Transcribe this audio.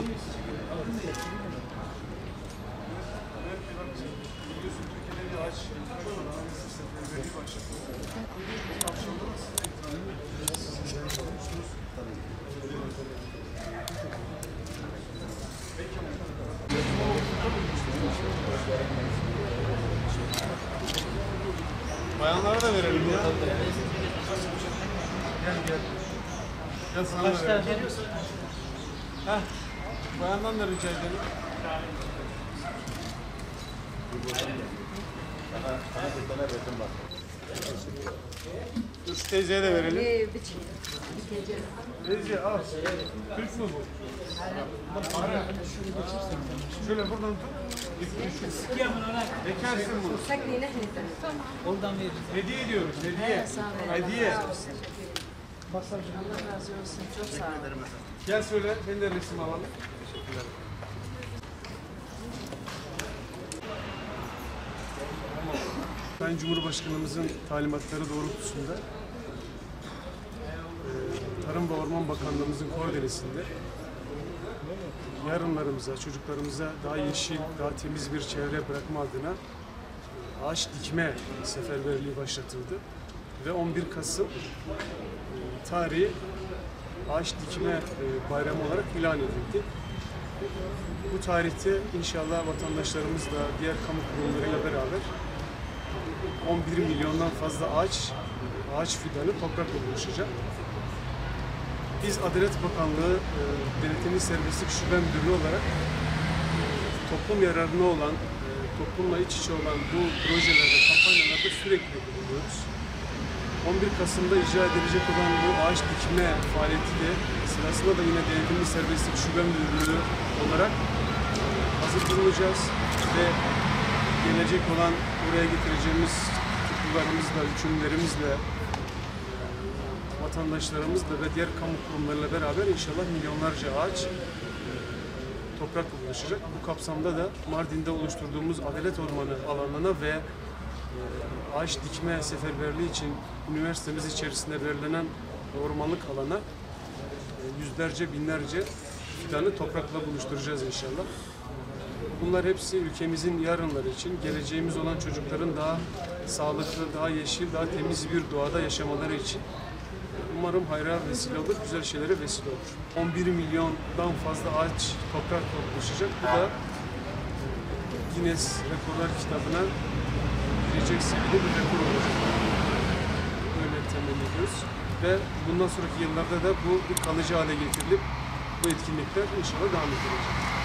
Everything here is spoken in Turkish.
Biliyorsun Türkiye'de bir ağaç seferberliği başlattı. Kapsamda bayanlara da verelim ya. Gel. Gel sana da verelim. Heh. Bayandan da rica edelim. Dur şu teyzeye de verelim. Teyze al. Türk mü bu? Şöyle buradan tut. Bekarsın bunu. Oradan veririz. Hediye ediyoruz. Hediye. Allah razı olsun. Çok sağ olun. Gel söyle. Ben de resim alalım. Teşekkürler. Sayın Cumhurbaşkanımızın talimatları doğrultusunda Tarım ve Orman Bakanlığımızın koordinesinde yarınlarımıza, çocuklarımıza daha yeşil, daha temiz bir çevre bırakma adına ağaç dikme seferberliği başlatıldı. Ve 11 Kasım tarihi ağaç dikme bayramı olarak ilan edildi. Bu tarihte inşallah vatandaşlarımızla, diğer kamu kurumlarıyla beraber 11 milyondan fazla ağaç fidanı toprakla buluşacak. Biz Adalet Bakanlığı Denetimli Serbestlik Şube Müdürlüğü olarak toplum yararına olan, toplumla iç içe olan bu projelerde, kampanyalarda sürekli bulunuyoruz. 11 Kasım'da icra edilecek olan bu ağaç dikme faaliyeti de sırasında da yine Denetimli Serbestlik Şube Müdürlüğü olarak hazır bulunacağız ve gelecek olan buraya getireceğimiz tutuklularımızla, hükümlerimizle, vatandaşlarımızla ve diğer kamu kurumlarıyla beraber inşallah milyonlarca ağaç toprakla buluşacak. Bu kapsamda da Mardin'de oluşturduğumuz Adalet Ormanı alanına ve ağaç dikme seferberliği için üniversitemiz içerisinde belirlenen ormanlık alana yüzlerce, binlerce fidanı toprakla buluşturacağız inşallah. Bunlar hepsi ülkemizin yarınları için, geleceğimiz olan çocukların daha sağlıklı, daha yeşil, daha temiz bir doğada yaşamaları için umarım hayra vesile olur, güzel şeylere vesile olur. 11 milyondan fazla ağaç toprakla buluşacak. Bu da Guinness Rekorlar kitabına girecek seviyede bir rekor olacak. Böyle temenni ediyoruz. Ve bundan sonraki yıllarda da bu bir kalıcı hale getirilip bu etkinlikler inşallah devam edilecek.